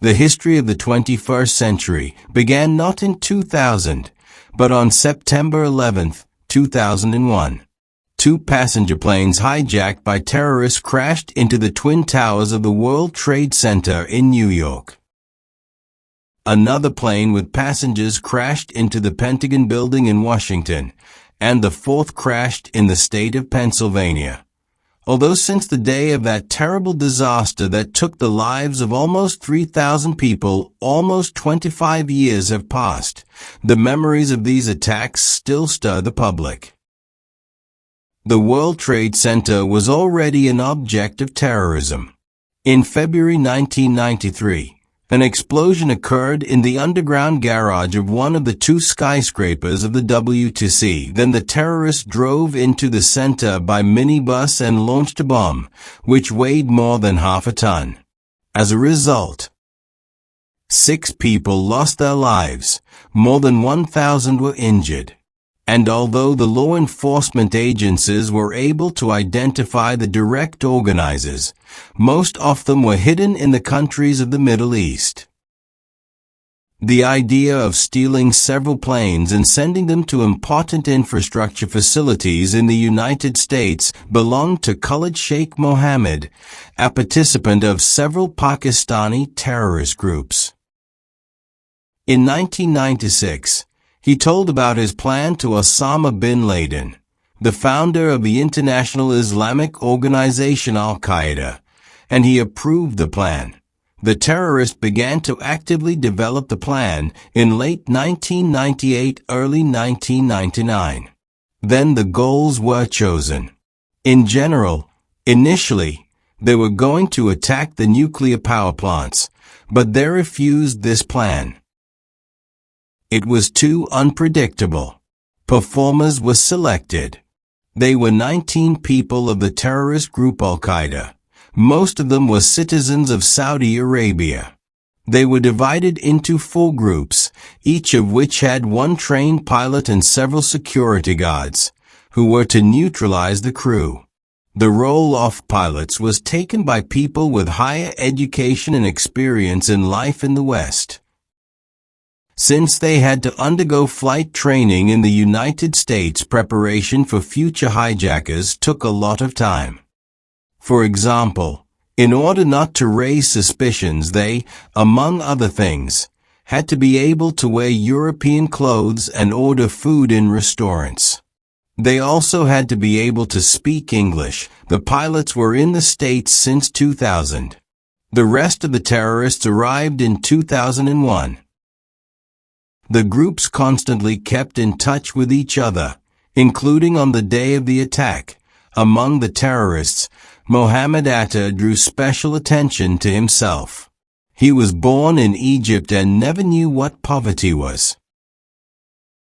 The history of the 21st century began not in 2000, but on September 11, 2001. Two passenger planes hijacked by terrorists crashed into the Twin Towers of the World Trade Center in New York. Another plane with passengers crashed into the Pentagon building in Washington, and the fourth crashed in the state of Pennsylvania. Although since the day of that terrible disaster that took the lives of almost 3,000 people, almost 25 years have passed, the memories of these attacks still stir the public. The World Trade Center was already an object of terrorism. In February 1993, an explosion occurred in the underground garage of one of the two skyscrapers of the WTC. Then the terrorists drove into the center by minibus and launched a bomb, which weighed more than half a ton. As a result, 6 people lost their lives, more than 1,000 were injured. And although the law enforcement agencies were able to identify the direct organizers, most of them were hidden in the countries of the Middle East. The idea of stealing several planes and sending them to important infrastructure facilities in the United States belonged to Khalid Sheikh Mohammed, a participant of several Pakistani terrorist groups. In 1996, he told about his plan to Osama bin Laden, the founder of the international Islamic organization Al-Qaeda, and he approved the plan. The terrorist began to actively develop the plan in late 1998, early 1999. Then the goals were chosen. In general, initially, they were going to attack the nuclear power plants, but they refused this plan. It was too unpredictable. Performers were selected. They were 19 people of the terrorist group Al-Qaeda. Most of them were citizens of Saudi Arabia. They were divided into 4 groups, each of which had 1 trained pilot and several security guards, who were to neutralize the crew. The role of pilots was taken by people with higher education and experience in life in the West. Since they had to undergo flight training in the United States, preparation for future hijackers took a lot of time. For example, in order not to raise suspicions, they, among other things, had to be able to wear European clothes and order food in restaurants. They also had to be able to speak English. The pilots were in the States since 2000. The rest of the terrorists arrived in 2001. The groups constantly kept in touch with each other, including on the day of the attack. Among the terrorists, Mohammed Atta drew special attention to himself. He was born in Egypt and never knew what poverty was.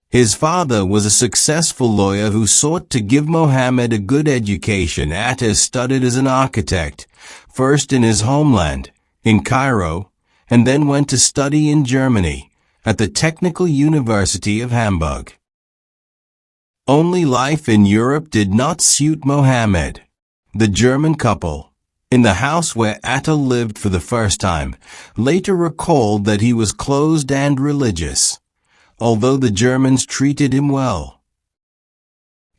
His father was a successful lawyer who sought to give Mohammed a good education. Atta studied as an architect, first in his homeland, in Cairo, and then went to study in Germany, at the Technical University of Hamburg. Only life in Europe did not suit Mohammed. The German couple, in the house where Atta lived for the first time, later recalled that he was closed and religious, although the Germans treated him well.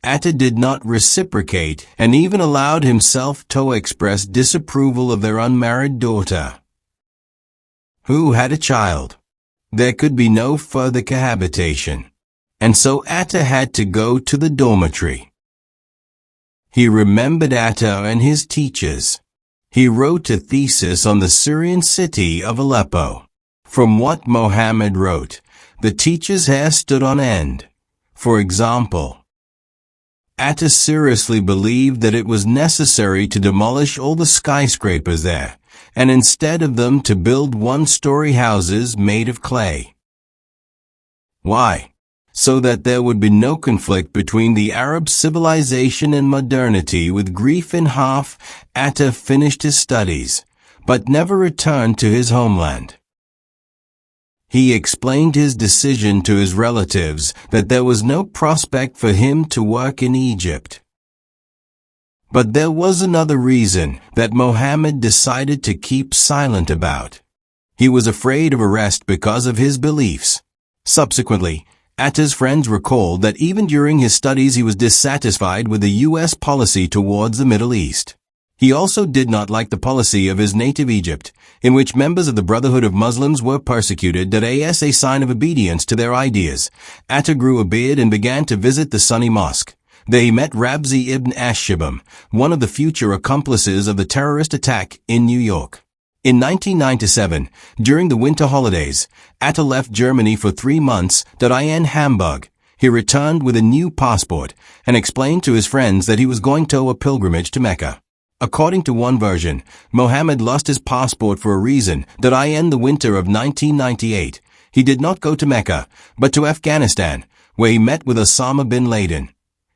Atta did not reciprocate and even allowed himself to express disapproval of their unmarried daughter, who had a child. There could be no further cohabitation, and so Atta had to go to the dormitory. He remembered Atta and his teachers. He wrote a thesis on the Syrian city of Aleppo. From what Mohammed wrote, the teacher's hair stood on end. For example, Atta seriously believed that it was necessary to demolish all the skyscrapers there, and instead of them to build 1-story houses made of clay. Why? So that there would be no conflict between the Arab civilization and modernity. With grief in half, Atta finished his studies, but never returned to his homeland. He explained his decision to his relatives that there was no prospect for him to work in Egypt. But there was another reason that Mohammed decided to keep silent about. He was afraid of arrest because of his beliefs. Subsequently, Atta's friends recalled that even during his studies he was dissatisfied with the U.S. policy towards the Middle East. He also did not like the policy of his native Egypt, in which members of the Brotherhood of Muslims were persecuted as a sign of obedience to their ideas. Atta grew a beard and began to visit the Sunni mosque. There he met Rabzi ibn Ash-Shibam, one of the future accomplices of the terrorist attack in New York. In 1997, during the winter holidays, Atta left Germany for 3 months in Hamburg. He returned with a new passport and explained to his friends that he was going to a pilgrimage to Mecca. According to one version, Mohammed lost his passport for a reason in the winter of 1998. He did not go to Mecca, but to Afghanistan, where he met with Osama bin Laden.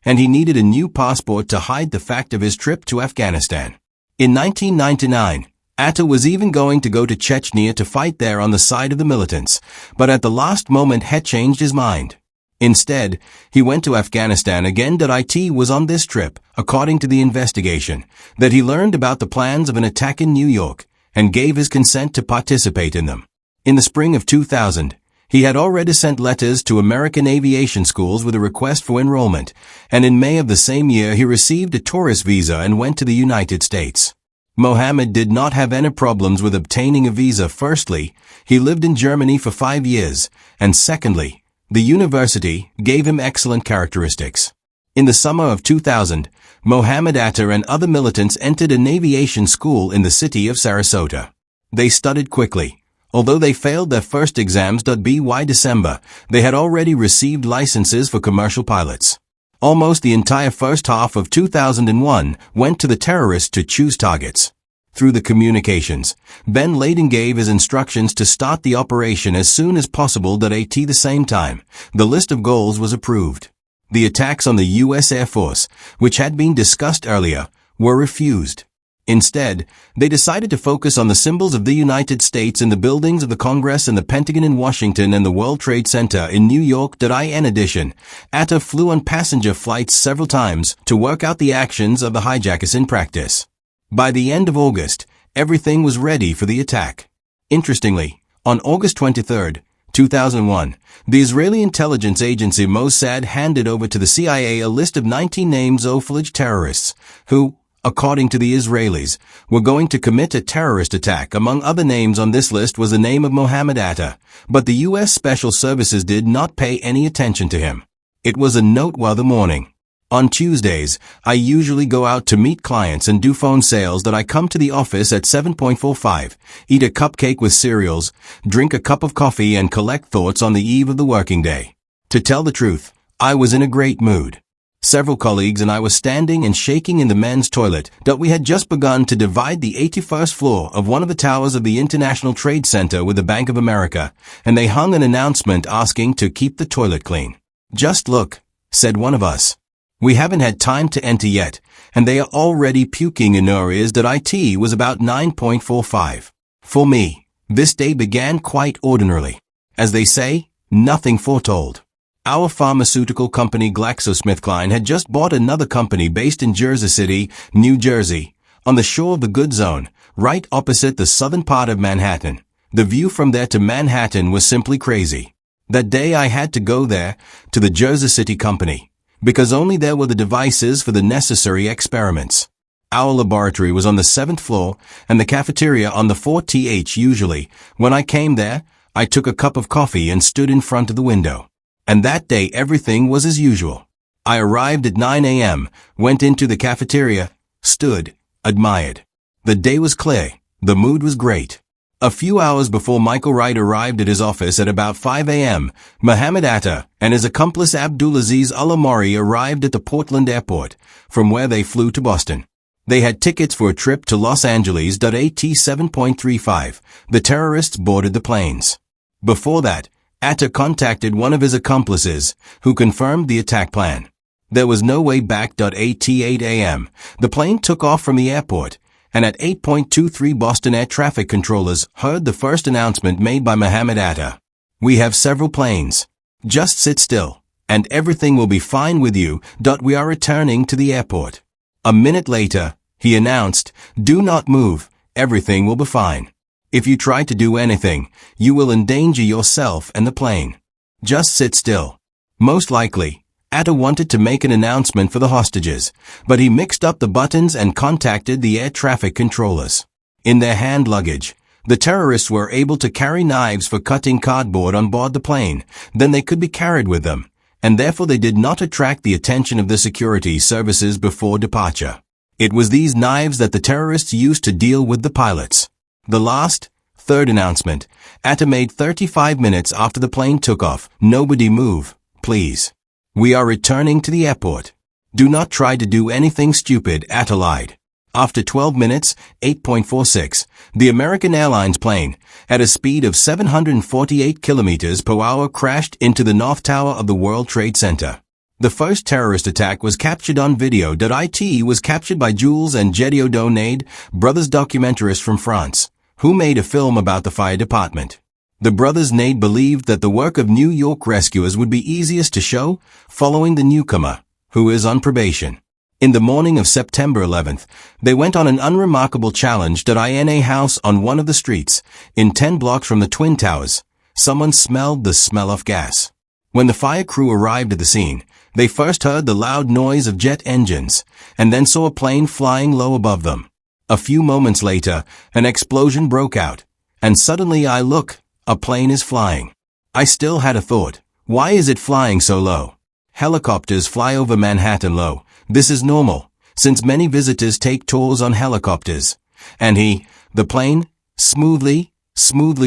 And he needed a new passport to hide the fact of his trip to Afghanistan. In 1999, Atta was even going to go to Chechnya to fight there on the side of the militants, but at the last moment had changed his mind. Instead, he went to Afghanistan again. It was on this trip, according to the investigation, that he learned about the plans of an attack in New York and gave his consent to participate in them. In the spring of 2000, he had already sent letters to American aviation schools with a request for enrollment, and in May of the same year he received a tourist visa and went to the United States. Mohammed did not have any problems with obtaining a visa. Firstly, he lived in Germany for 5 years, and secondly, the university gave him excellent characteristics. In the summer of 2000, Mohammed Atta and other militants entered an aviation school in the city of Sarasota. They studied quickly. Although they failed their first exams. By December, they had already received licenses for commercial pilots. Almost the entire first half of 2001 went to the terrorists to choose targets. Through the communications, bin Laden gave his instructions to start the operation as soon as possible. At the same time, the list of goals was approved. The attacks on the U.S. Air Force, which had been discussed earlier, were refused. Instead, they decided to focus on the symbols of the United States in the buildings of the Congress and the Pentagon in Washington and the World Trade Center in New York. In addition, Atta flew on passenger flights several times to work out the actions of the hijackers in practice. By the end of August, everything was ready for the attack. Interestingly, on August 23, 2001, the Israeli intelligence agency Mossad handed over to the CIA a list of 19 names of alleged terrorists who, according to the Israelis, were going to commit a terrorist attack. Among other names on this list was the name of Mohammed Atta, but the U.S. Special Services did not pay any attention to him. It was a noteworthy morning. On Tuesdays, I usually go out to meet clients and do phone sales. I come to the office at 7:45, eat a cupcake with cereals, drink a cup of coffee and collect thoughts on the eve of the working day. To tell the truth, I was in a great mood. Several colleagues and I were standing and shaking in the men's toilet. We had just begun to divide the 81st floor of one of the towers of the International Trade Center with the Bank of America, and they hung an announcement asking to keep the toilet clean. "Just look," said one of us. "We haven't had time to enter yet, and they are already puking in areas." It was about 9:45. For me, this day began quite ordinarily. As they say, nothing foretold. Our pharmaceutical company GlaxoSmithKline had just bought another company based in Jersey City, New Jersey, on the shore of the Good Zone, right opposite the southern part of Manhattan. The view from there to Manhattan was simply crazy. That day I had to go there, to the Jersey City company, because only there were the devices for the necessary experiments. Our laboratory was on the 7th floor and the cafeteria on the 4th. Usually, when I came there, I took a cup of coffee and stood in front of the window. And that day everything was as usual. I arrived at 9 a.m., went into the cafeteria, stood, admired. The day was clear, the mood was great. A few hours before Michael Wright arrived at his office at about 5 a.m., Mohammed Atta and his accomplice Abdulaziz Al-Amari arrived at the Portland airport, from where they flew to Boston. They had tickets for a trip to Los Angeles. At 7:35, the terrorists boarded the planes. Before that, Atta contacted one of his accomplices, who confirmed the attack plan. There was no way back. At 8 a.m., the plane took off from the airport, and at 8:23 Boston air traffic controllers heard the first announcement made by Mohammed Atta. "We have several planes. Just sit still, and everything will be fine with you. We are returning to the airport." A minute later, he announced, "Do not move, everything will be fine." If you try to do anything, you will endanger yourself and the plane. Just sit still. Most likely, Atta wanted to make an announcement for the hostages, but he mixed up the buttons and contacted the air traffic controllers. In their hand luggage, the terrorists were able to carry knives for cutting cardboard on board the plane, then they could be carried with them, and therefore they did not attract the attention of the security services before departure. It was these knives that the terrorists used to deal with the pilots. The third announcement, Atta made 35 minutes after the plane took off. Nobody move, please. We are returning to the airport. Do not try to do anything stupid, Atta lied. After 12 minutes, 8.46, the American Airlines plane, at a speed of 748 kilometers per hour, crashed into the North Tower of the World Trade Center. The first terrorist attack was captured on video. It was captured by Jules and Gédéon Nade, brothers documentarists from France, who made a film about the fire department. The brothers Nade believed that the work of New York rescuers would be easiest to show, following the newcomer, who is on probation. In the morning of September 11th, they went on an unremarkable challenge in a house on one of the streets, in 10 blocks from the Twin Towers. Someone smelled the smell of gas. When the fire crew arrived at the scene, they first heard the loud noise of jet engines, and then saw a plane flying low above them. A few moments later, an explosion broke out, and suddenly a plane is flying. I still had a thought. Why is it flying so low? Helicopters fly over Manhattan low. This is normal, since many visitors take tours on helicopters. And the plane, smoothly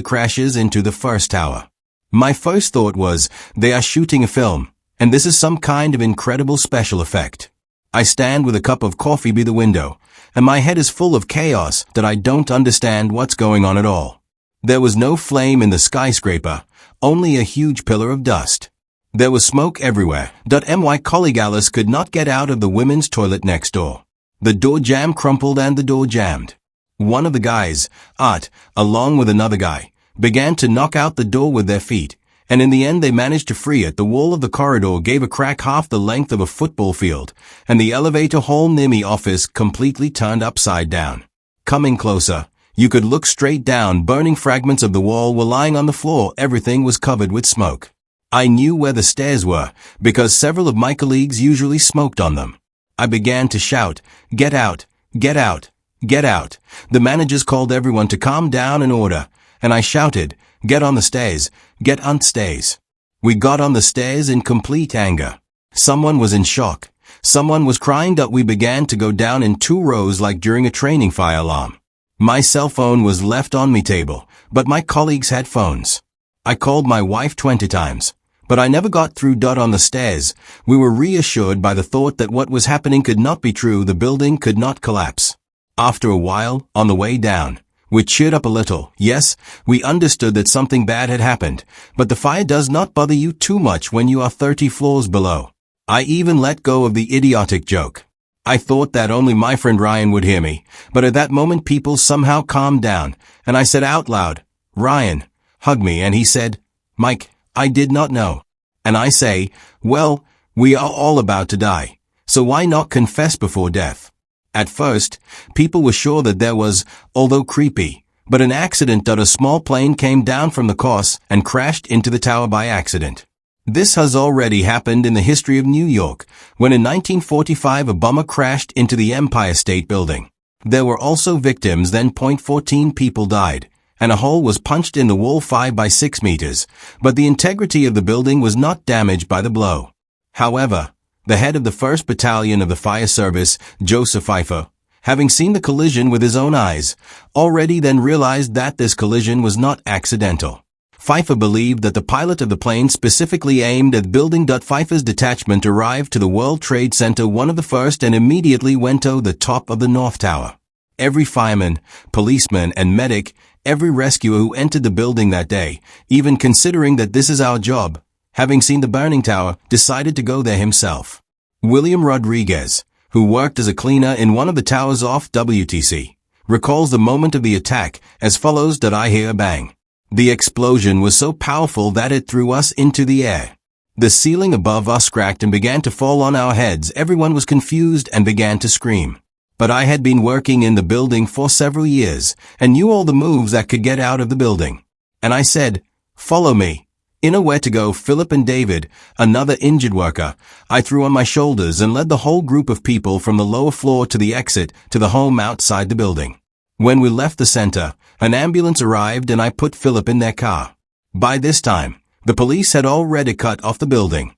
crashes into the first tower. My first thought was, they are shooting a film, and this is some kind of incredible special effect. I stand with a cup of coffee by the window, and my head is full of chaos that I don't understand what's going on at all. There was no flame in the skyscraper, only a huge pillar of dust. There was smoke everywhere. My colleague Alice could not get out of the women's toilet next door. The door jamb crumpled and the door jammed. One of the guys, Art, along with another guy, began to knock out the door with their feet, and in the end they managed to free it. The wall of the corridor gave a crack half the length of a football field, and the elevator hall near my office completely turned upside down. Coming closer, you could look straight down. Burning fragments of the wall were lying on the floor. Everything was covered with smoke. I knew where the stairs were, because several of my colleagues usually smoked on them. I began to shout, "Get out! Get out! Get out!" The managers called everyone to calm down and order, and I shouted, "Get on the stairs! Get on the stairs!" We got on the stairs in complete anger. Someone was in shock. Someone was crying. We began to go down in 2 rows like during a training fire alarm. My cell phone was left on my table, but my colleagues had phones. I called my wife 20 times, but I never got through. On the stairs, we were reassured by the thought that what was happening could not be true. The building could not collapse. After a while, on the way down, we cheered up a little. Yes, we understood that something bad had happened, but the fire does not bother you too much when you are 30 floors below. I even let go of the idiotic joke. I thought that only my friend Ryan would hear me, but at that moment people somehow calmed down, and I said out loud, "Ryan, hug me," and he said, "Mike, I did not know." And I say, well, we are all about to die, so why not confess before death? At first, people were sure that there was, although creepy, but an accident. A small plane came down from the course and crashed into the tower by accident. This has already happened in the history of New York, when in 1945 a bomber crashed into the Empire State Building. There were also victims then. 14 people died, and a hole was punched in the wall 5 by 6 meters, but the integrity of the building was not damaged by the blow. However, the head of the 1st Battalion of the Fire Service, Joseph Pfeiffer, having seen the collision with his own eyes, already then realized that this collision was not accidental. Pfeiffer believed that the pilot of the plane specifically aimed at building. Pfeiffer's detachment arrived to the World Trade Center, one of the first, and immediately went to the top of the North Tower. Every fireman, policeman, and medic, every rescuer who entered the building that day, even considering that this is our job, having seen the burning tower, decided to go there himself. William Rodriguez, who worked as a cleaner in one of the towers off WTC, recalls the moment of the attack as follows: "I hear a bang. The explosion was so powerful that it threw us into the air. The ceiling above us cracked and began to fall on our heads. Everyone was confused and began to scream. But I had been working in the building for several years and knew all the moves that could get out of the building. And I said, "Follow me." In a where to go, Philip and David, another injured worker, I threw on my shoulders and led the whole group of people from the lower floor to the exit to the home outside the building. When we left the center, an ambulance arrived and I put Philip in their car. By this time, the police had already cut off the building.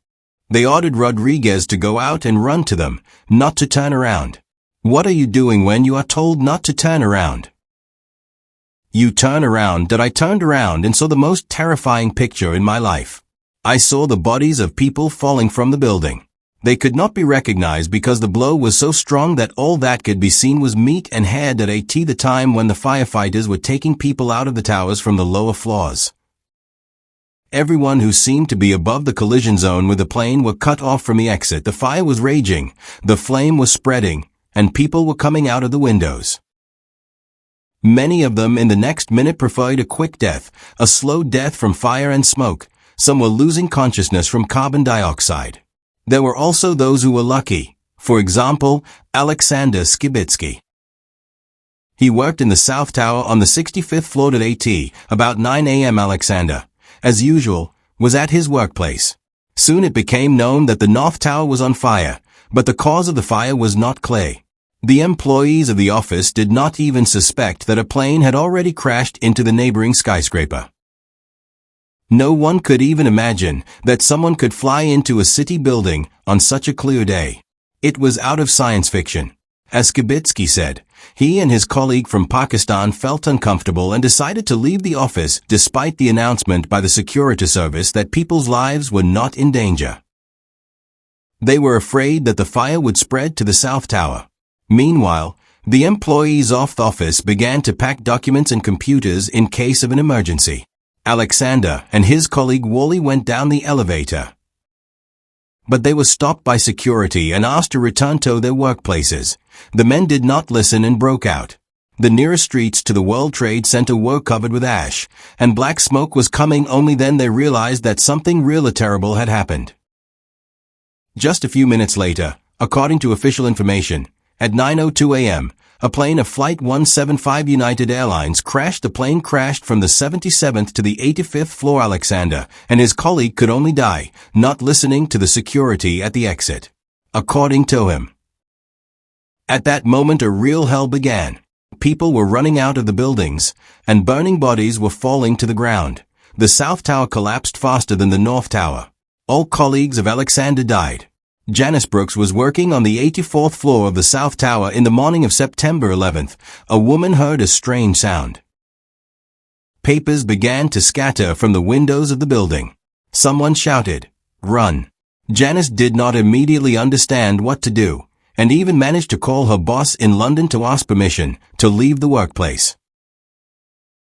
They ordered Rodriguez to go out and run to them, not to turn around. What are you doing when you are told not to turn around? You turn around. That I turned around and saw the most terrifying picture in my life. I saw the bodies of people falling from the building. They could not be recognized because the blow was so strong that all that could be seen was meat and hair at the time when the firefighters were taking people out of the towers from the lower floors. Everyone who seemed to be above the collision zone with the plane were cut off from the exit. The fire was raging, the flame was spreading, and people were coming out of the windows. Many of them in the next minute preferred a quick death, a slow death from fire and smoke. Some were losing consciousness from carbon dioxide. There were also those who were lucky. For example, Alexander Skibitsky. He worked in the South Tower on the 65th floor at about 9 a.m. Alexander, as usual, was at his workplace. Soon it became known that the North Tower was on fire, but the cause of the fire was not clear. The employees of the office did not even suspect that a plane had already crashed into the neighboring skyscraper. No one could even imagine that someone could fly into a city building on such a clear day. It was out of science fiction. As Skibitsky said, he and his colleague from Pakistan felt uncomfortable and decided to leave the office despite the announcement by the security service that people's lives were not in danger. They were afraid that the fire would spread to the South Tower. Meanwhile, the employees of the office began to pack documents and computers in case of an emergency. Alexander and his colleague Wally went down the elevator. But they were stopped by security and asked to return to their workplaces. The men did not listen and broke out. The nearest streets to the World Trade Center were covered with ash, and black smoke was coming. Only then they realized that something really terrible had happened. Just a few minutes later, according to official information, at 9:02 a.m., a plane of Flight 175 United Airlines crashed. The plane crashed from the 77th to the 85th floor. Alexander and his colleague could only die, not listening to the security at the exit. According to him, at that moment a real hell began. People were running out of the buildings, and burning bodies were falling to the ground. The South Tower collapsed faster than the North Tower. All colleagues of Alexander died. Janice Brooks was working on the 84th floor of the South Tower in the morning of September 11th. A woman heard a strange sound. Papers began to scatter from the windows of the building. Someone shouted, "Run!" Janice did not immediately understand what to do, and even managed to call her boss in London to ask permission to leave the workplace.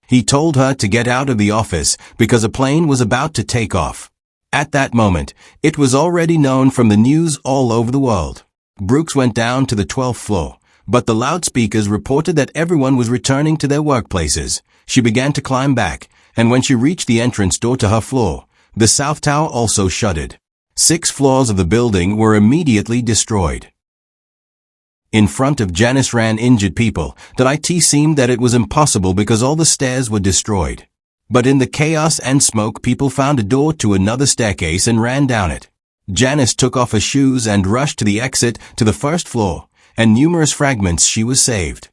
He told her to get out of the office because a plane was about to take off. At that moment, it was already known from the news all over the world. Brooks went down to the 12th floor, but the loudspeakers reported that everyone was returning to their workplaces. She began to climb back, and when she reached the entrance door to her floor, the South Tower also shuddered. 6 floors of the building were immediately destroyed. In front of Janice ran injured people. It seemed that it was impossible because all the stairs were destroyed. But in the chaos and smoke, people found a door to another staircase and ran down it. Janice took off her shoes and rushed to the exit to the first floor, and numerous fragments she was saved.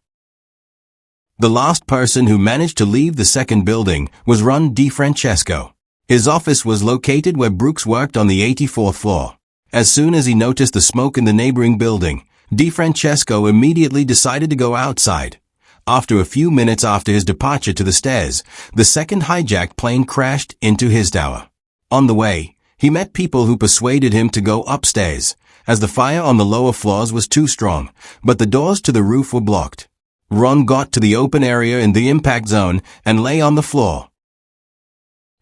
The last person who managed to leave the second building was Ron DeFrancesco. His office was located where Brooks worked on the 84th floor. As soon as he noticed the smoke in the neighboring building, DeFrancesco immediately decided to go outside. After a few minutes after his departure to the stairs, the second hijacked plane crashed into his tower. On the way, he met people who persuaded him to go upstairs, as the fire on the lower floors was too strong, but the doors to the roof were blocked. Ron got to the open area in the impact zone and lay on the floor.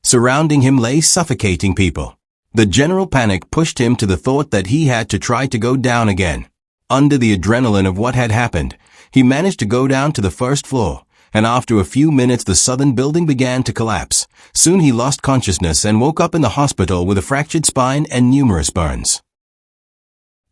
Surrounding him lay suffocating people. The general panic pushed him to the thought that he had to try to go down again. Under the adrenaline of what had happened, he managed to go down to the first floor, and after a few minutes the southern building began to collapse. Soon he lost consciousness and woke up in the hospital with a fractured spine and numerous burns.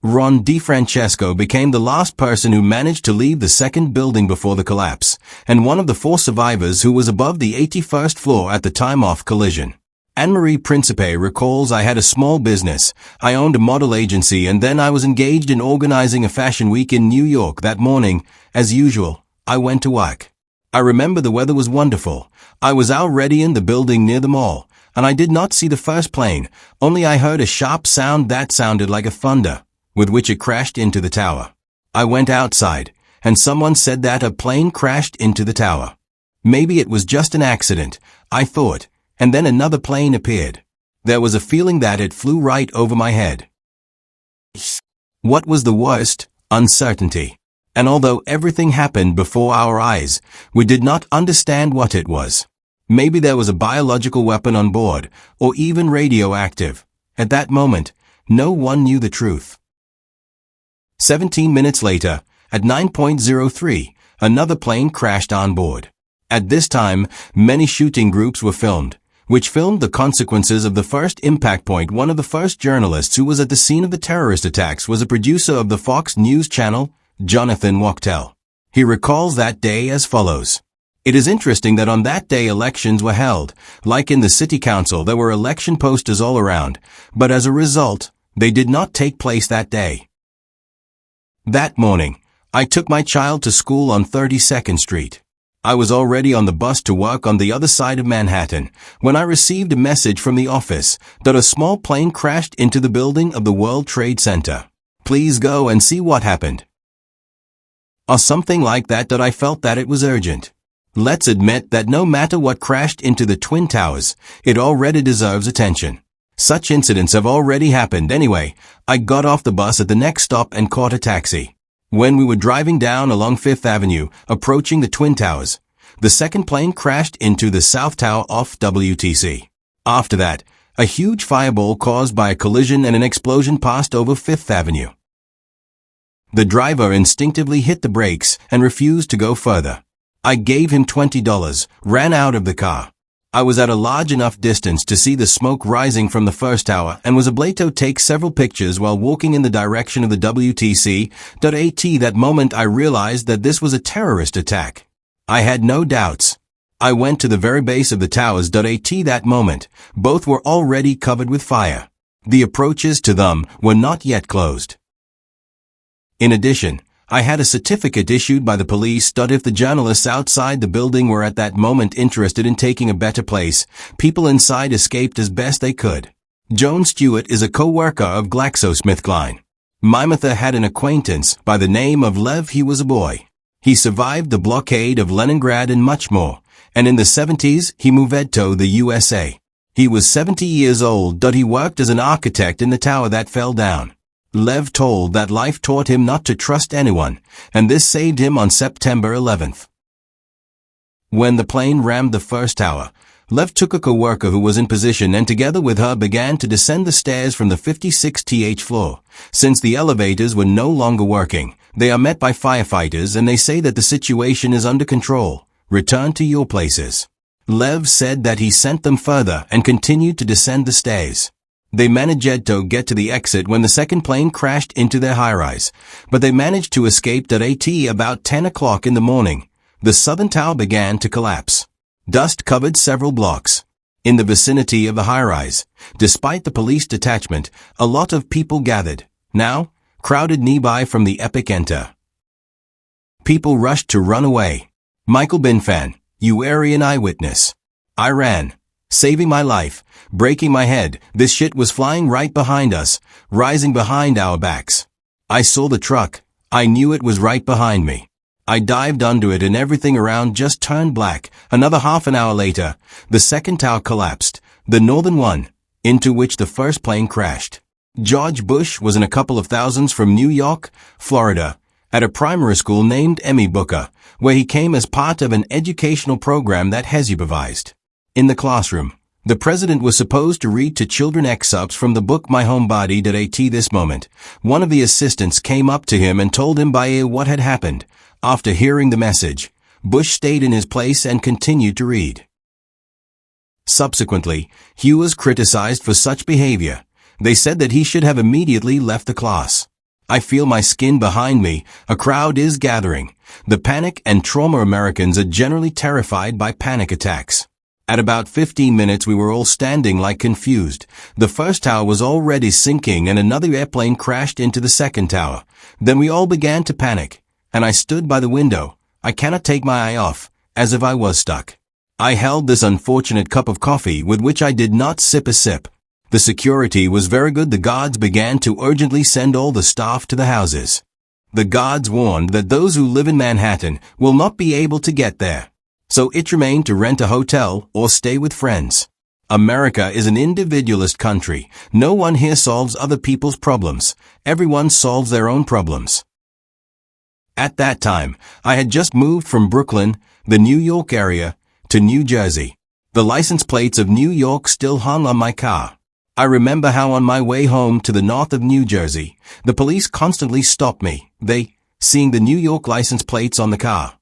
Ron DeFrancesco became the last person who managed to leave the second building before the collapse, and one of the 4 survivors who was above the 81st floor at the time of collision. Anne-Marie Principe recalls, "I had a small business. I owned a model agency, and then I was engaged in organizing a fashion week in New York that morning. As usual, I went to work. I remember the weather was wonderful. I was already in the building near the mall, and I did not see the first plane, only I heard a sharp sound that sounded like a thunder, with which it crashed into the tower. I went outside, and someone said that a plane crashed into the tower. Maybe it was just an accident, I thought, and then another plane appeared. There was a feeling that it flew right over my head." What was the worst? Uncertainty. And although everything happened before our eyes, we did not understand what it was. Maybe there was a biological weapon on board, or even radioactive. At that moment, no one knew the truth. 17 minutes later, at 9:03, another plane crashed on board. At this time, many shooting groups were filmed, which filmed the consequences of the first impact point. One of the first journalists who was at the scene of the terrorist attacks was a producer of the Fox News channel, Jonathan Wachtel. He recalls that day as follows. "It is interesting that on that day elections were held. Like in the city council, there were election posters all around, but as a result, they did not take place that day. That morning, I took my child to school on 32nd Street. I was already on the bus to work on the other side of Manhattan when I received a message from the office that a small plane crashed into the building of the World Trade Center. Please go and see what happened." Or something like that. I felt that it was urgent. Let's admit that no matter what crashed into the Twin Towers, it already deserves attention. Such incidents have already happened anyway. I got off the bus at the next stop and caught a taxi. When we were driving down along 5th Avenue, approaching the Twin Towers, the second plane crashed into the South Tower off WTC. After that, a huge fireball caused by a collision and an explosion passed over 5th Avenue. The driver instinctively hit the brakes and refused to go further. I gave him $20, ran out of the car. I was at a large enough distance to see the smoke rising from the first tower and was able to take several pictures while walking in the direction of the WTC. At that moment I realized that this was a terrorist attack. I had no doubts. I went to the very base of the towers. At that moment, both were already covered with fire. The approaches to them were not yet closed. In addition, I had a certificate issued by the police. If the journalists outside the building were at that moment interested in taking a better place, people inside escaped as best they could. Joan Stewart is a co-worker of GlaxoSmithKline. Mimotha had an acquaintance by the name of Lev. He was a boy. He survived the blockade of Leningrad and much more, and in the 70s he moved to the USA. He was 70 years old. He worked as an architect in the tower that fell down. Lev told that life taught him not to trust anyone, and this saved him on September 11th. When the plane rammed the first tower, Lev took a co-worker who was in position and together with her began to descend the stairs from the 56th floor. Since the elevators were no longer working, they are met by firefighters and they say that the situation is under control. Return to your places. Lev said that he sent them further and continued to descend the stairs. They managed to get to the exit when the second plane crashed into their high-rise, but they managed to escape. At about 10 o'clock in the morning, the southern tower began to collapse. Dust covered several blocks. In the vicinity of the high-rise, despite the police detachment, a lot of people gathered, now crowded nearby from the epicenter. People rushed to run away. Michael Binfan, Urian eyewitness. I ran, saving my life, breaking my head. This shit was flying right behind us, rising behind our backs. I saw the truck. I knew it was right behind me. I dived under it and everything around just turned black. Another half an hour later, the second tower collapsed, the northern one, into which the first plane crashed. George Bush was in a couple of thousands from New York, Florida, at a primary school named Emmy Booker, where he came as part of an educational program that he supervised. In the classroom, the president was supposed to read to children excerpts from the book My Homebody. At this moment, one of the assistants came up to him and told him by ear what had happened. After hearing the message, Bush stayed in his place and continued to read. Subsequently, he was criticized for such behavior. They said that he should have immediately left the class. I feel my skin behind me. A crowd is gathering. The panic and trauma Americans are generally terrified by panic attacks. At about 15 minutes we were all standing like confused. The first tower was already sinking and another airplane crashed into the second tower. Then we all began to panic, and I stood by the window. I cannot take my eye off, as if I was stuck. I held this unfortunate cup of coffee with which I did not sip a sip. The security was very good. The guards began to urgently send all the staff to the houses. The guards warned that those who live in Manhattan will not be able to get there. So it remained to rent a hotel or stay with friends. America is an individualist country. No one here solves other people's problems. Everyone solves their own problems. At that time, I had just moved from Brooklyn, the New York area, to New Jersey. The license plates of New York still hung on my car. I remember how on my way home to the north of New Jersey, the police constantly stopped me. They, seeing the New York license plates on the car,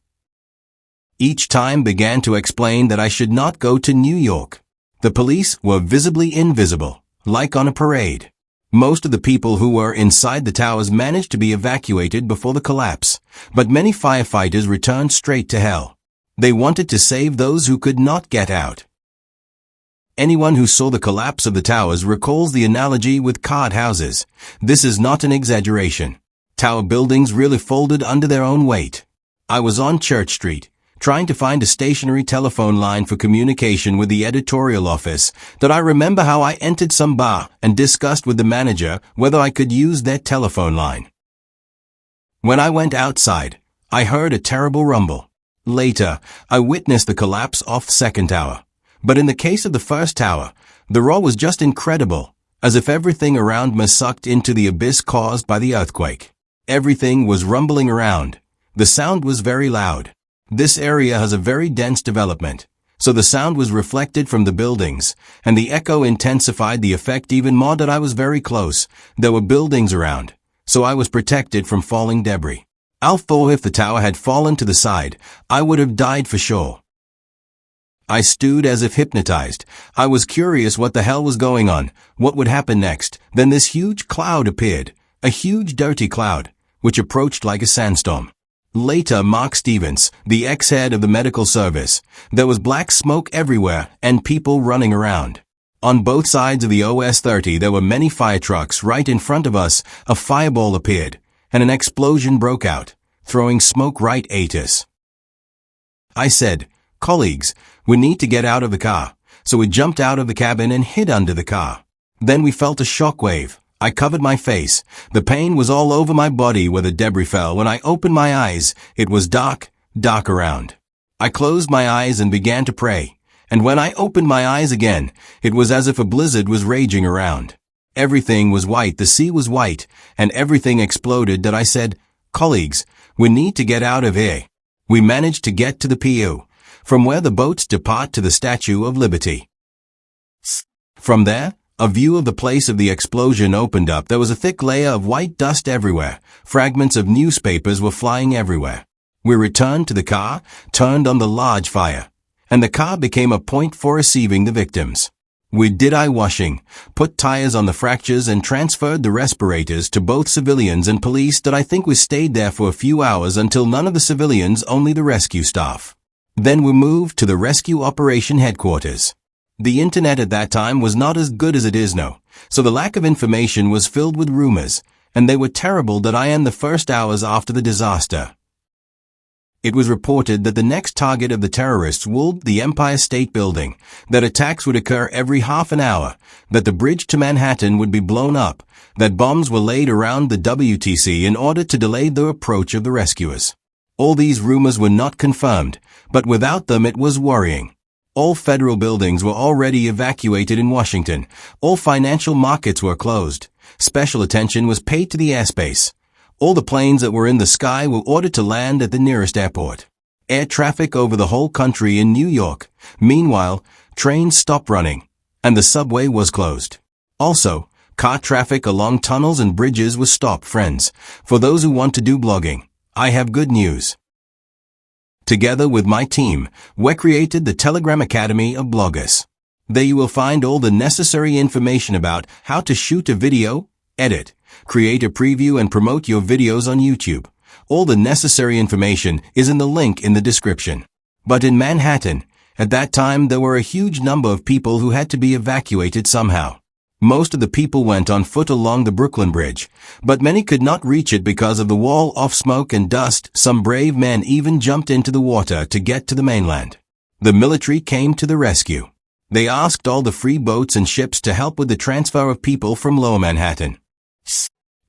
each time began to explain that I should not go to New York. The police were visibly invisible, like on a parade. Most of the people who were inside the towers managed to be evacuated before the collapse, but many firefighters returned straight to hell. They wanted to save those who could not get out. Anyone who saw the collapse of the towers recalls the analogy with card houses. This is not an exaggeration. Tower buildings really folded under their own weight. I was on Church Street, trying to find a stationary telephone line for communication with the editorial office, that I remember how I entered some bar and discussed with the manager whether I could use their telephone line. When I went outside, I heard a terrible rumble. Later, I witnessed the collapse of second tower. But in the case of the first tower, the roar was just incredible, as if everything around me sucked into the abyss caused by the earthquake. Everything was rumbling around. The sound was very loud. This area has a very dense development, so the sound was reflected from the buildings, and the echo intensified the effect even more that I was very close. There were buildings around, so I was protected from falling debris. Although if the tower had fallen to the side, I would have died for sure. I stood as if hypnotized. I was curious what the hell was going on, what would happen next. Then this huge cloud appeared, a huge dirty cloud, which approached like a sandstorm. Later, Mark Stevens, the ex-head of the medical service. There was black smoke everywhere and people running around. On both sides of the OS-30 there were many fire trucks. Right in front of us, a fireball appeared, and an explosion broke out, throwing smoke right at us. I said, "Colleagues, we need to get out of the car." So we jumped out of the cabin and hid under the car. Then we felt a shockwave. I covered my face. The pain was all over my body where the debris fell. When I opened my eyes, it was dark around. I closed my eyes and began to pray. And when I opened my eyes again, it was as if a blizzard was raging around. Everything was white, the sea was white, and everything exploded. That I said, "Colleagues, we need to get out of here." We managed to get to the PU, from where the boats depart to the Statue of Liberty. From there, a view of the place of the explosion opened up. There was a thick layer of white dust everywhere. Fragments of newspapers were flying everywhere. We returned to the car, turned on the large fire, and the car became a point for receiving the victims. We did eye washing, put tires on the fractures and transferred the respirators to both civilians and police. That I think we stayed there for a few hours until none of the civilians, only the rescue staff. Then we moved to the rescue operation headquarters. The internet at that time was not as good as it is now, so the lack of information was filled with rumors, and they were terrible. That I am the first hours after the disaster. It was reported that the next target of the terrorists would be the Empire State Building, that attacks would occur every half an hour, that the bridge to Manhattan would be blown up, that bombs were laid around the WTC in order to delay the approach of the rescuers. All these rumors were not confirmed, but without them it was worrying. All federal buildings were already evacuated in Washington. All financial markets were closed. Special attention was paid to the airspace. All the planes that were in the sky were ordered to land at the nearest airport. Air traffic over the whole country in New York. Meanwhile, trains stopped running, and the subway was closed. Also, car traffic along tunnels and bridges was stopped. Friends, for those who want to do blogging, I have good news. Together with my team, we created the Telegram Academy of Bloggers. There you will find all the necessary information about how to shoot a video, edit, create a preview and promote your videos on YouTube. All the necessary information is in the link in the description. But in Manhattan, at that time there were a huge number of people who had to be evacuated somehow. Most of the people went on foot along the Brooklyn Bridge, but many could not reach it because of the wall of smoke and dust. Some brave men even jumped into the water to get to the mainland. The military came to the rescue. They asked all the free boats and ships to help with the transfer of people from Lower Manhattan.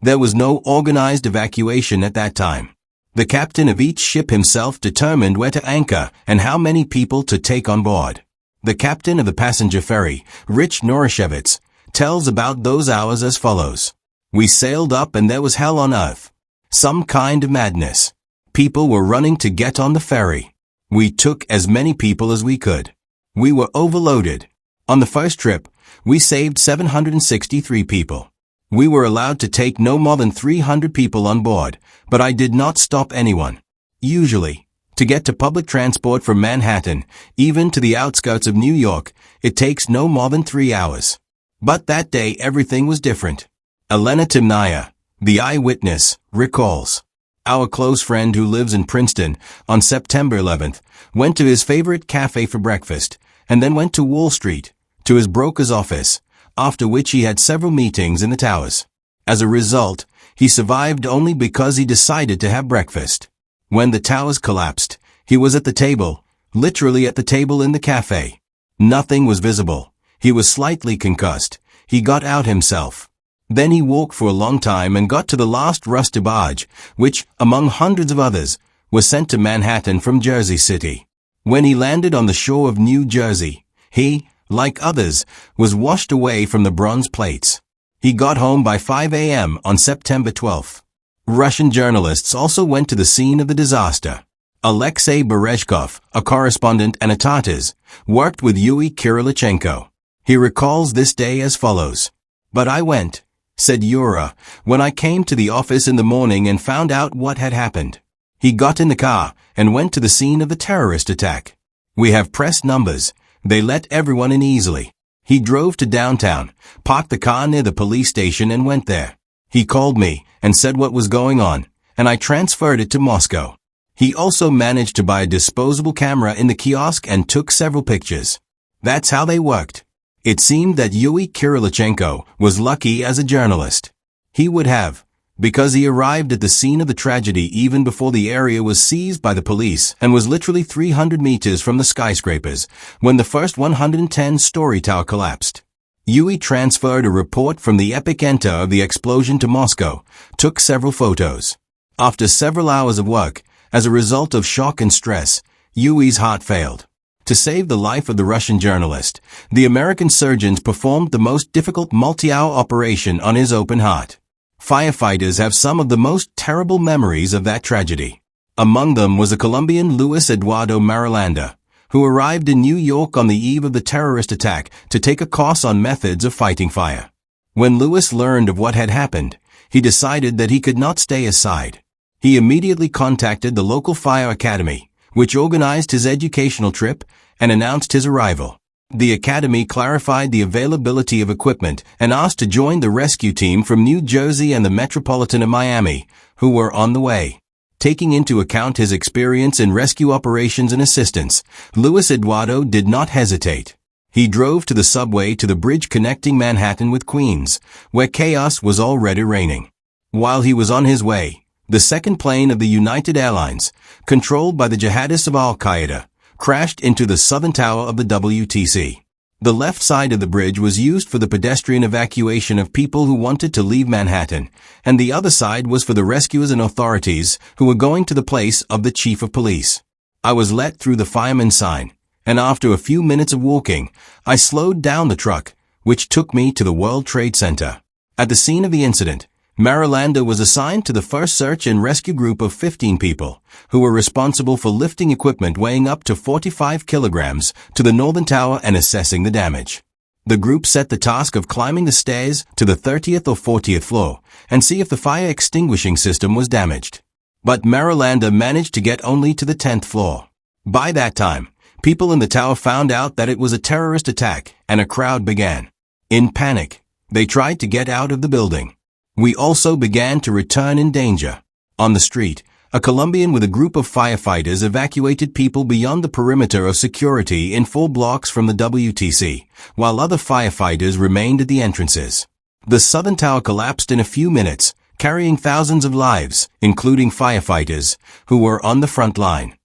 There was no organized evacuation at that time. The captain of each ship himself determined where to anchor and how many people to take on board. The captain of the passenger ferry, Rich Norishevitz, tells about those hours as follows. We sailed up and there was hell on earth. Some kind of madness. People were running to get on the ferry. We took as many people as we could. We were overloaded. On the first trip, we saved 763 people. We were allowed to take no more than 300 people on board, but I did not stop anyone. Usually, to get to public transport from Manhattan, even to the outskirts of New York, it takes no more than 3 hours. But that day everything was different. Elena Timnaya, the eyewitness, recalls. Our close friend who lives in Princeton, on September 11th, went to his favorite cafe for breakfast, and then went to Wall Street, to his broker's office, after which he had several meetings in the towers. As a result, he survived only because he decided to have breakfast. When the towers collapsed, he was at the table, literally at the table in the cafe. Nothing was visible. He was slightly concussed. He got out himself. Then he walked for a long time and got to the last rusty barge, which, among hundreds of others, was sent to Manhattan from Jersey City. When he landed on the shore of New Jersey, he, like others, was washed away from the bronze plates. He got home by 5 a.m. on September 12th. Russian journalists also went to the scene of the disaster. Alexei Berezhkov, a correspondent and a Tatas, worked with Yuri Kirilichenko. He recalls this day as follows. But I went, said Yura, when I came to the office in the morning and found out what had happened. He got in the car and went to the scene of the terrorist attack. We have press numbers. They let everyone in easily. He drove to downtown, parked the car near the police station and went there. He called me and said what was going on, and I transferred it to Moscow. He also managed to buy a disposable camera in the kiosk and took several pictures. That's how they worked. It seemed that Yuri Kirilichenko was lucky as a journalist. He would have, because he arrived at the scene of the tragedy even before the area was seized by the police and was literally 300 meters from the skyscrapers when the first 110-story tower collapsed. Yuri transferred a report from the epicenter of the explosion to Moscow, took several photos. After several hours of work, as a result of shock and stress, Yuri's heart failed. To save the life of the Russian journalist, the American surgeons performed the most difficult multi-hour operation on his open heart. Firefighters have some of the most terrible memories of that tragedy. Among them was the Colombian Luis Eduardo Marulanda, who arrived in New York on the eve of the terrorist attack to take a course on methods of fighting fire. When Luis learned of what had happened, he decided that he could not stay aside. He immediately contacted the local fire academy, which organized his educational trip and announced his arrival. The academy clarified the availability of equipment and asked to join the rescue team from New Jersey and the Metropolitan of Miami, who were on the way. Taking into account his experience in rescue operations and assistance, Luis Eduardo did not hesitate. He drove to the subway to the bridge connecting Manhattan with Queens, where chaos was already reigning. While he was on his way, the second plane of the United Airlines, controlled by the jihadists of Al-Qaeda, crashed into the southern tower of the WTC. The left side of the bridge was used for the pedestrian evacuation of people who wanted to leave Manhattan, and the other side was for the rescuers and authorities who were going to the place of the chief of police. I was let through the fireman's sign, and after a few minutes of walking, I slowed down the truck, which took me to the World Trade Center. At the scene of the incident, Marulanda was assigned to the first search and rescue group of 15 people, who were responsible for lifting equipment weighing up to 45 kilograms to the northern tower and assessing the damage. The group set the task of climbing the stairs to the 30th or 40th floor and see if the fire extinguishing system was damaged. But Marulanda managed to get only to the 10th floor. By that time, people in the tower found out that it was a terrorist attack and a crowd began. In panic, they tried to get out of the building. We also began to return in danger. On the street, a Colombian with a group of firefighters evacuated people beyond the perimeter of security in 4 blocks from the WTC, while other firefighters remained at the entrances. The southern tower collapsed in a few minutes, carrying thousands of lives, including firefighters, who were on the front line.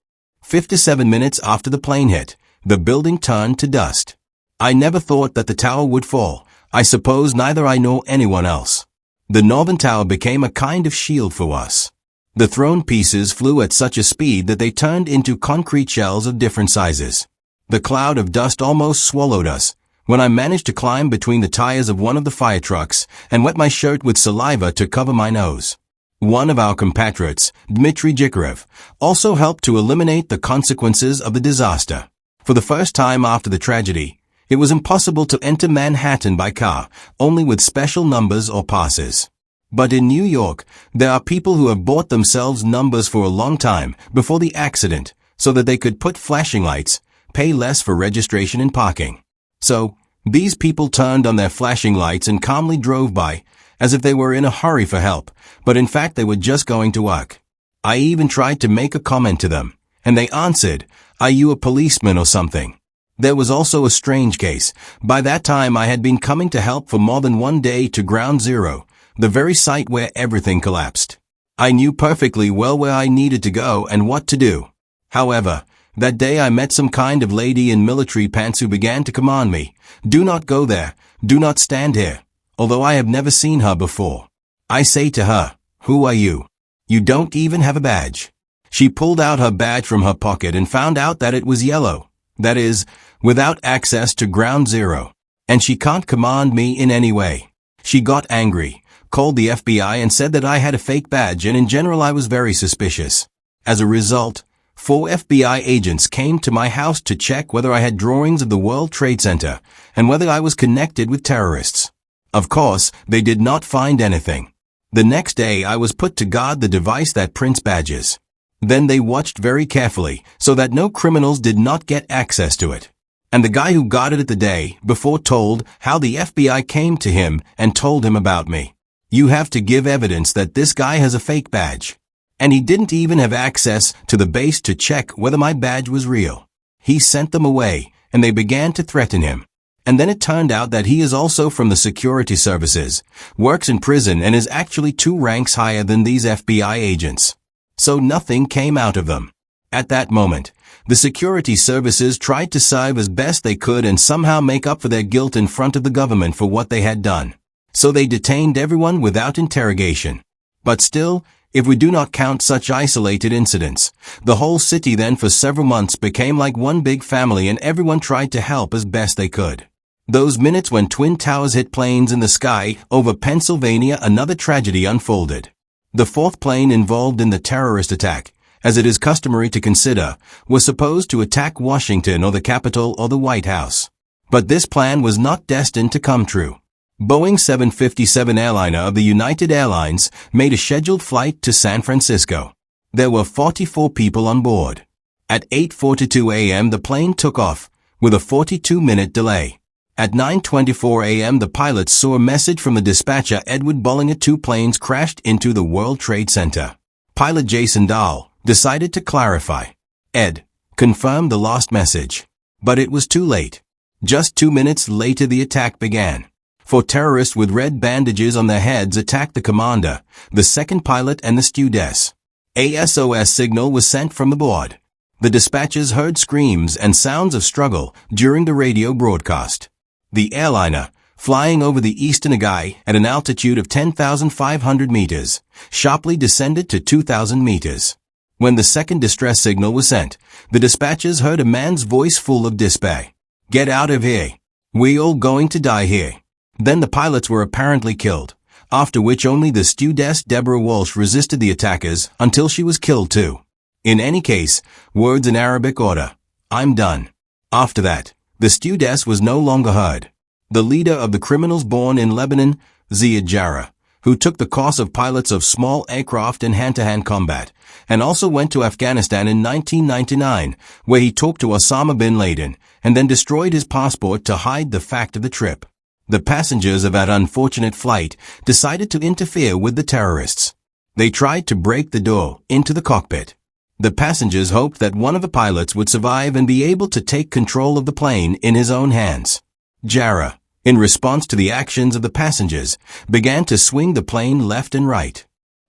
57 minutes after the plane hit, the building turned to dust. I never thought that the tower would fall. I suppose neither I nor anyone else. The northern tower became a kind of shield for us. The thrown pieces flew at such a speed that they turned into concrete shells of different sizes. The cloud of dust almost swallowed us, when I managed to climb between the tires of one of the fire trucks and wet my shirt with saliva to cover my nose. One of our compatriots, Dmitry Jikarev, also helped to eliminate the consequences of the disaster. For the first time after the tragedy, it was impossible to enter Manhattan by car, only with special numbers or passes. But in New York, there are people who have bought themselves numbers for a long time before the accident, so that they could put flashing lights, pay less for registration and parking. So, these people turned on their flashing lights and calmly drove by, as if they were in a hurry for help, but in fact they were just going to work. I even tried to make a comment to them, and they answered, "Are you a policeman or something?" There was also a strange case. By that time I had been coming to help for more than 1 day to Ground Zero, the very site where everything collapsed. I knew perfectly well where I needed to go and what to do. However, that day I met some kind of lady in military pants who began to command me, "Do not go there, do not stand here," although I have never seen her before. I say to her, "Who are you? You don't even have a badge." She pulled out her badge from her pocket and found out that it was yellow, that is, without access to Ground Zero, and she can't command me in any way. She got angry, called the FBI and said that I had a fake badge, and in general I was very suspicious. As a result, 4 FBI agents came to my house to check whether I had drawings of the World Trade Center and whether I was connected with terrorists. Of course, they did not find anything. The next day I was put to guard the device that prints badges. Then they watched very carefully so that no criminals did not get access to it. And the guy who guarded it the day before told how the FBI came to him and told him about me. "You have to give evidence that this guy has a fake badge." And he didn't even have access to the base to check whether my badge was real. He sent them away, and they began to threaten him. And then it turned out that he is also from the security services, works in prison, and is actually 2 ranks higher than these FBI agents. So nothing came out of them. At that moment, the security services tried to serve as best they could and somehow make up for their guilt in front of the government for what they had done. So they detained everyone without interrogation. But still, if we do not count such isolated incidents, the whole city then for several months became like one big family, and everyone tried to help as best they could. Those minutes when Twin Towers hit planes in the sky over Pennsylvania, another tragedy unfolded. The 4th plane involved in the terrorist attack, as it is customary to consider, was supposed to attack Washington or the Capitol or the White House. But this plan was not destined to come true. Boeing 757 airliner of the United Airlines made a scheduled flight to San Francisco. There were 44 people on board. At 8:42 a.m. the plane took off, with a 42-minute delay. At 9:24 a.m. the pilots saw a message from the dispatcher Edward Bollinger 2 planes crashed into the World Trade Center. Pilot Jason Dahl decided to clarify. Ed confirmed the lost message. But it was too late. Just 2 minutes later the attack began. 4 terrorists with red bandages on their heads attacked the commander, the second pilot, and the stewardess. A SOS signal was sent from the board. The dispatchers heard screams and sounds of struggle during the radio broadcast. The airliner, flying over the eastern Agai at an altitude of 10,500 meters, sharply descended to 2,000 meters. When the second distress signal was sent, the dispatchers heard a man's voice full of despair. "Get out of here. We're all going to die here." Then the pilots were apparently killed, after which only the stewardess Deborah Walsh resisted the attackers until she was killed too. In any case, words in Arabic order, "I'm done." After that, the stewardess was no longer heard. The leader of the criminals born in Lebanon, Ziad Jarrah, who took the course of pilots of small aircraft in hand-to-hand combat, and also went to Afghanistan in 1999, where he talked to Osama bin Laden, and then destroyed his passport to hide the fact of the trip. The passengers of that unfortunate flight decided to interfere with the terrorists. They tried to break the door into the cockpit. The passengers hoped that one of the pilots would survive and be able to take control of the plane in his own hands. Jarrah, in response to the actions of the passengers, began to swing the plane left and right.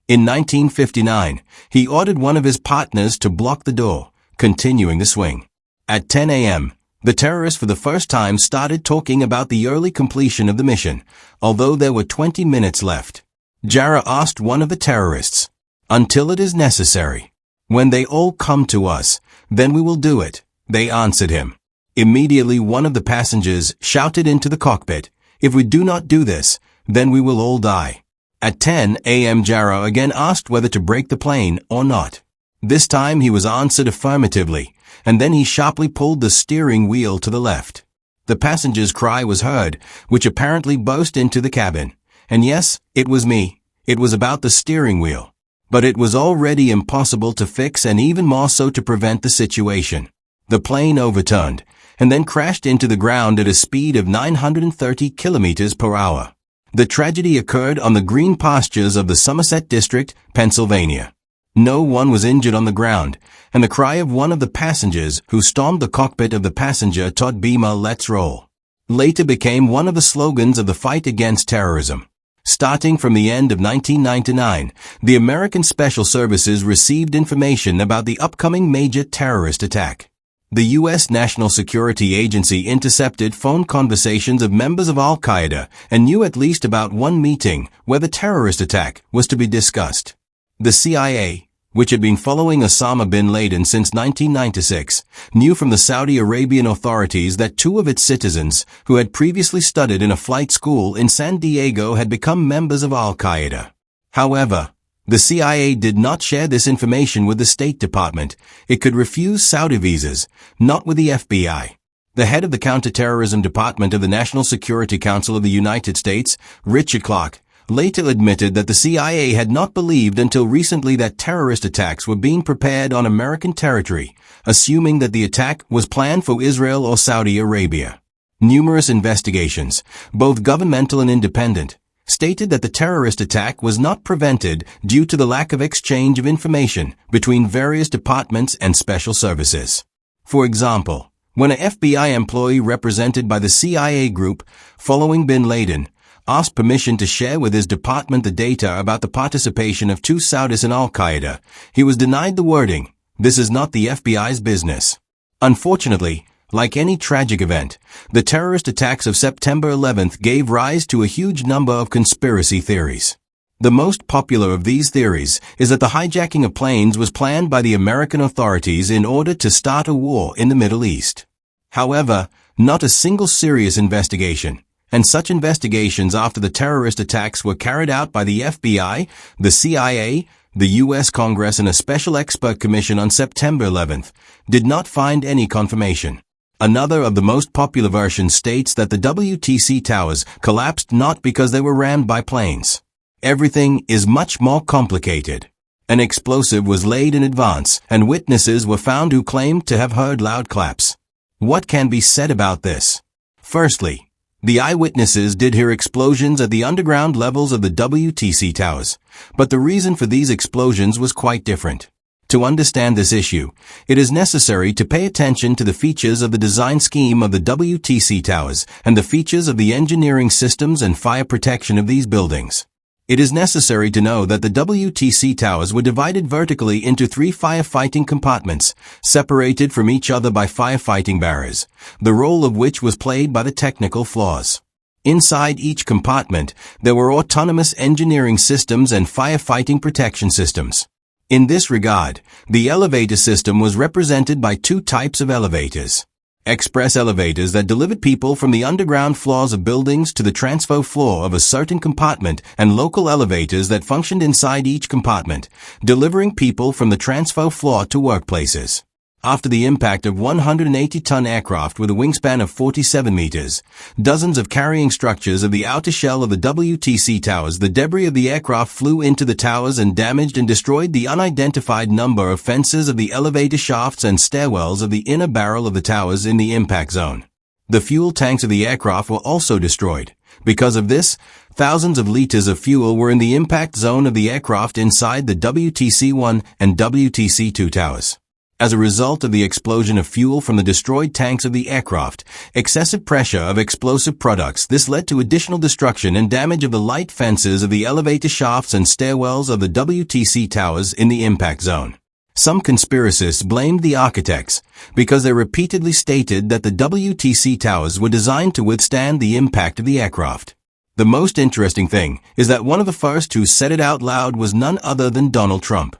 In 1959, he ordered one of his partners to block the door, continuing the swing. At 10 a.m., the terrorists for the first time started talking about the early completion of the mission, although there were 20 minutes left. Jarrah asked one of the terrorists, "Until it is necessary. When they all come to us, then we will do it," they answered him. Immediately one of the passengers shouted into the cockpit, "If we do not do this, then we will all die." At 10 a.m. Jarrah again asked whether to break the plane or not. This time he was answered affirmatively, and then he sharply pulled the steering wheel to the left. The passenger's cry was heard, which apparently burst into the cabin. And yes, it was me. It was about the steering wheel. But it was already impossible to fix and even more so to prevent the situation. The plane overturned, and then crashed into the ground at a speed of 930 kilometers per hour. The tragedy occurred on the green pastures of the Somerset District, Pennsylvania. No one was injured on the ground, and the cry of one of the passengers who stormed the cockpit of the passenger Todd Beamer, "Let's roll," later became one of the slogans of the fight against terrorism. Starting from the end of 1999, the American Special Services received information about the upcoming major terrorist attack. The U.S. National Security Agency intercepted phone conversations of members of Al-Qaeda and knew at least about one meeting where the terrorist attack was to be discussed. The CIA, which had been following Osama bin Laden since 1996, knew from the Saudi Arabian authorities that two of its citizens, who had previously studied in a flight school in San Diego, had become members of Al-Qaeda. However, the CIA did not share this information with the State Department. It could refuse Saudi visas, not with the FBI. The head of the Counterterrorism Department of the National Security Council of the United States, Richard Clarke, later admitted that the CIA had not believed until recently that terrorist attacks were being prepared on American territory, assuming that the attack was planned for Israel or Saudi Arabia. Numerous investigations, both governmental and independent, stated that the terrorist attack was not prevented due to the lack of exchange of information between various departments and special services. For example, when an FBI employee represented by the CIA group following bin Laden asked permission to share with his department the data about the participation of two Saudis in Al-Qaeda, he was denied the wording, "This is not the FBI's business." Unfortunately, like any tragic event, the terrorist attacks of September 11th gave rise to a huge number of conspiracy theories. The most popular of these theories is that the hijacking of planes was planned by the American authorities in order to start a war in the Middle East. However, not a single serious investigation, and such investigations after the terrorist attacks were carried out by the FBI, the CIA, the U.S. Congress, and a special expert commission on September 11th, did not find any confirmation. Another of the most popular versions states that the WTC towers collapsed not because they were rammed by planes. Everything is much more complicated. An explosive was laid in advance, and witnesses were found who claimed to have heard loud claps. What can be said about this? Firstly, the eyewitnesses did hear explosions at the underground levels of the WTC towers, but the reason for these explosions was quite different. To understand this issue, it is necessary to pay attention to the features of the design scheme of the WTC towers and the features of the engineering systems and fire protection of these buildings. It is necessary to know that the WTC towers were divided vertically into 3 firefighting compartments, separated from each other by firefighting barriers, the role of which was played by the technical floors. Inside each compartment, there were autonomous engineering systems and firefighting protection systems. In this regard, the elevator system was represented by 2 types of elevators. Express elevators that delivered people from the underground floors of buildings to the transfer floor of a certain compartment, and local elevators that functioned inside each compartment, delivering people from the transfer floor to workplaces. After the impact of 180-ton aircraft with a wingspan of 47 meters, dozens of carrying structures of the outer shell of the WTC towers, the debris of the aircraft flew into the towers and damaged and destroyed the unidentified number of fences of the elevator shafts and stairwells of the inner barrel of the towers in the impact zone. The fuel tanks of the aircraft were also destroyed, Because of this, thousands of liters of fuel were in the impact zone of the aircraft inside the WTC-1 and WTC-2 towers. As a result of the explosion of fuel from the destroyed tanks of the aircraft, excessive pressure of explosive products, this led to additional destruction and damage of the light fences of the elevator shafts and stairwells of the WTC towers in the impact zone. Some conspiracists blamed the architects because they repeatedly stated that the WTC towers were designed to withstand the impact of the aircraft. The most interesting thing is that one of the first who said it out loud was none other than Donald Trump.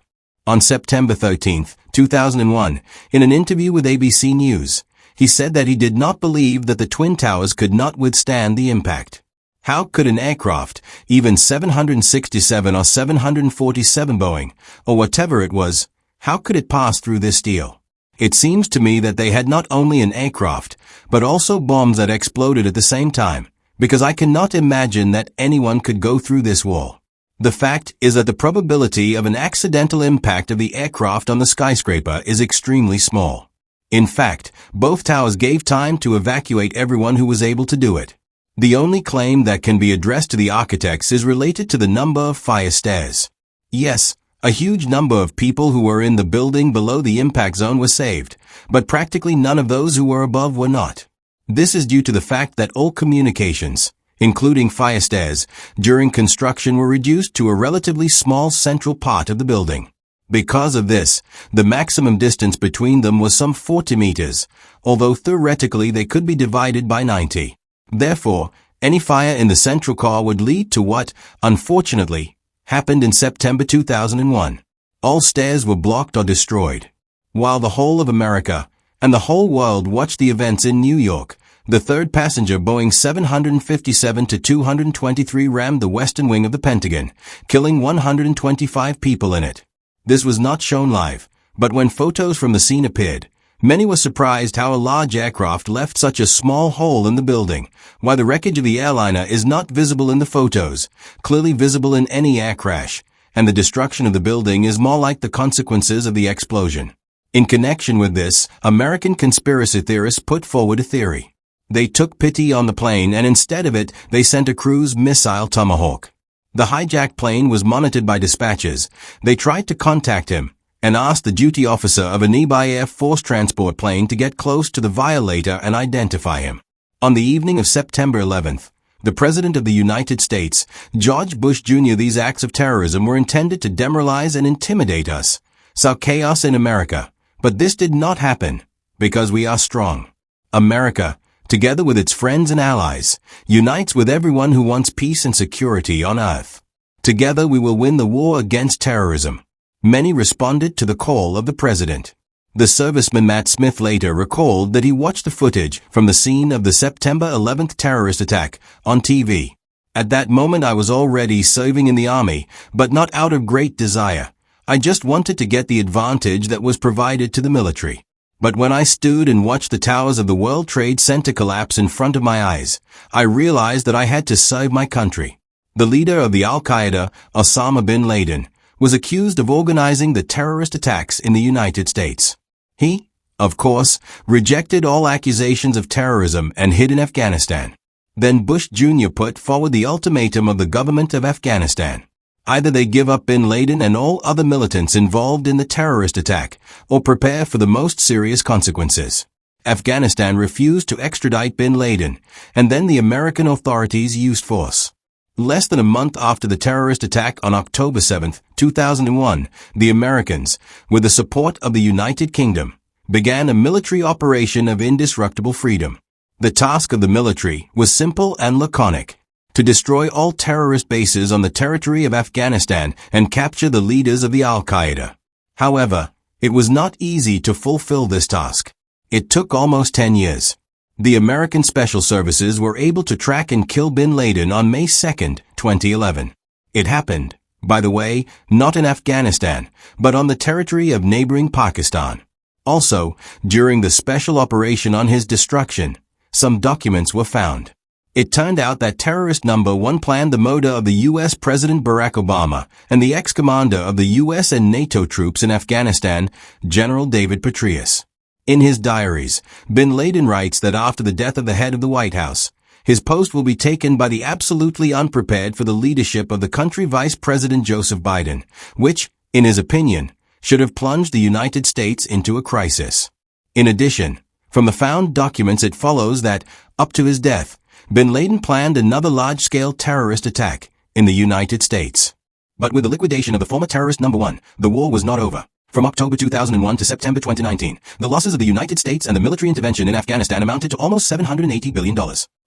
On September 13, 2001, in an interview with ABC News, he said that he did not believe that the Twin Towers could not withstand the impact. How could an aircraft, even 767 or 747 Boeing, or whatever it was, how could it pass through this steel? It seems to me that they had not only an aircraft, but also bombs that exploded at the same time, because I cannot imagine that anyone could go through this wall. The fact is that the probability of an accidental impact of the aircraft on the skyscraper is extremely small. In fact, both towers gave time to evacuate everyone who was able to do it. The only claim that can be addressed to the architects is related to the number of fire stairs. Yes, a huge number of people who were in the building below the impact zone were saved, but practically none of those who were above were not. This is due to the fact that all communications, including fire stairs, during construction were reduced to a relatively small central part of the building. Because of this, the maximum distance between them was some 40 meters, although theoretically they could be divided by 90. Therefore, any fire in the central core would lead to what, unfortunately, happened in September 2001. All stairs were blocked or destroyed. While the whole of America and the whole world watched the events in New York, the third passenger Boeing 757-223 rammed the western wing of the Pentagon, killing 125 people in it. This was not shown live, but when photos from the scene appeared, many were surprised how a large aircraft left such a small hole in the building, while the wreckage of the airliner is not visible in the photos, clearly visible in any air crash, and the destruction of the building is more like the consequences of the explosion. In connection with this, American conspiracy theorists put forward a theory. They took pity on the plane and instead of it, they sent a cruise missile Tomahawk. The hijacked plane was monitored by dispatchers. They tried to contact him and asked the duty officer of a nearby Air Force transport plane to get close to the violator and identify him. On the evening of September 11th, the President of the United States, George Bush Jr. These acts of terrorism were intended to demoralize and intimidate us, sow chaos in America. But this did not happen because we are strong. America, together with its friends and allies, unites with everyone who wants peace and security on earth. Together we will win the war against terrorism. Many responded to the call of the president. The serviceman Matt Smith later recalled that he watched the footage from the scene of the September 11th terrorist attack on TV. At that moment I was already serving in the army, but not out of great desire. I just wanted to get the advantage that was provided to the military. But when I stood and watched the towers of the World Trade Center collapse in front of my eyes, I realized that I had to serve my country. The leader of the Al-Qaeda, Osama bin Laden, was accused of organizing the terrorist attacks in the United States. He, of course, rejected all accusations of terrorism and hid in Afghanistan. Then Bush Jr. put forward the ultimatum of the government of Afghanistan. Either they give up bin Laden and all other militants involved in the terrorist attack, or prepare for the most serious consequences. Afghanistan refused to extradite bin Laden, and then the American authorities used force. Less than a month after the terrorist attack on October 7, 2001, the Americans, with the support of the United Kingdom, began a military operation of indestructible freedom. The task of the military was simple and laconic: to destroy all terrorist bases on the territory of Afghanistan and capture the leaders of the Al-Qaeda. However, it was not easy to fulfill this task. It took almost 10 years. The American Special Services were able to track and kill bin Laden on May 2, 2011. It happened, by the way, not in Afghanistan, but on the territory of neighboring Pakistan. Also, during the special operation on his destruction, some documents were found. It turned out that terrorist number one planned the murder of the U.S. President Barack Obama and the ex-commander of the U.S. and NATO troops in Afghanistan, General David Petraeus. In his diaries, bin Laden writes that after the death of the head of the White House, his post will be taken by the absolutely unprepared for the leadership of the country Vice President Joseph Biden, which, in his opinion, should have plunged the United States into a crisis. In addition, from the found documents it follows that, up to his death, bin Laden planned another large-scale terrorist attack in the United States. But with the liquidation of the former terrorist number one, the war was not over. From October 2001 to September 2019, the losses of the United States and the military intervention in Afghanistan amounted to almost $780 billion.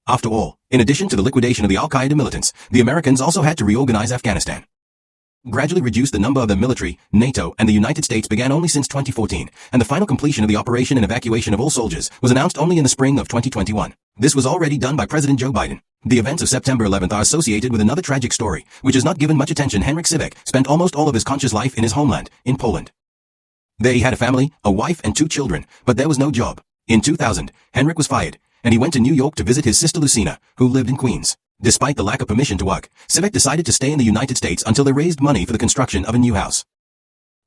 After all, in addition to the liquidation of the Al-Qaeda militants, the Americans also had to reorganize Afghanistan. Gradually reduced the number of the military, NATO, and the United States began only since 2014, and the final completion of the operation and evacuation of all soldiers was announced only in the spring of 2021. This was already done by President Joe Biden. The events of September 11th are associated with another tragic story, which is not given much attention. Henryk Sivek spent almost all of his conscious life in his homeland, in Poland. There he had a family, a wife and 2 children, but there was no job. In 2000, Henryk was fired, and he went to New York to visit his sister Lucina, who lived in Queens. Despite the lack of permission to work, Sivek decided to stay in the United States until they raised money for the construction of a new house.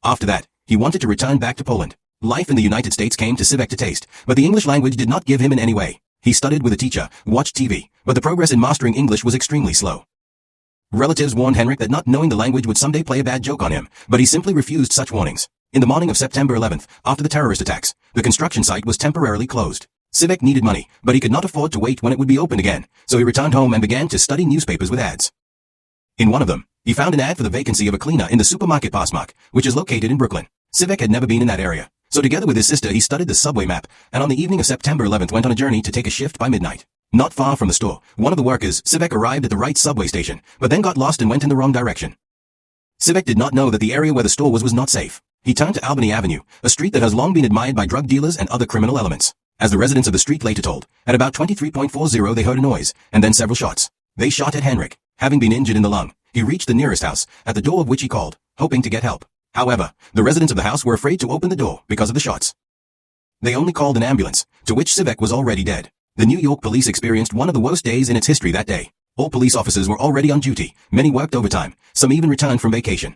After that, he wanted to return back to Poland. Life in the United States came to Sivek to taste, but the English language did not give him in any way. He studied with a teacher, watched TV, but the progress in mastering English was extremely slow. Relatives warned Henryk that not knowing the language would someday play a bad joke on him, but he simply refused such warnings. In the morning of September 11th, after the terrorist attacks, the construction site was temporarily closed. Sivek needed money, but he could not afford to wait when it would be opened again, so he returned home and began to study newspapers with ads. In one of them, he found an ad for the vacancy of a cleaner in the supermarket Passmark, which is located in Brooklyn. Sivek had never been in that area, so together with his sister he studied the subway map, and on the evening of September 11th went on a journey to take a shift by midnight. Not far from the store, one of the workers, Sivek, arrived at the right subway station, but then got lost and went in the wrong direction. Sivek did not know that the area where the store was not safe. He turned to Albany Avenue, a street that has long been admired by drug dealers and other criminal elements. As the residents of the street later told, at about 23.40 they heard a noise, and then several shots. They shot at Henryk. Having been injured in the lung, he reached the nearest house, at the door of which he called, hoping to get help. However, the residents of the house were afraid to open the door because of the shots. They only called an ambulance, to which Sivek was already dead. The New York police experienced one of the worst days in its history that day. All police officers were already on duty, many worked overtime, some even returned from vacation.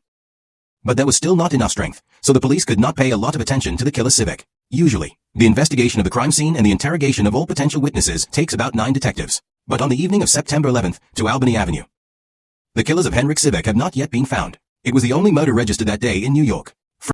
But there was still not enough strength, so the police could not pay a lot of attention to the killer Sivek. Usually, the investigation of the crime scene and the interrogation of all potential witnesses takes about 9 detectives. But on the evening of September 11th, to Albany Avenue, the killers of Henryk Sivek have not yet been found. It was the only murder registered that day in New York.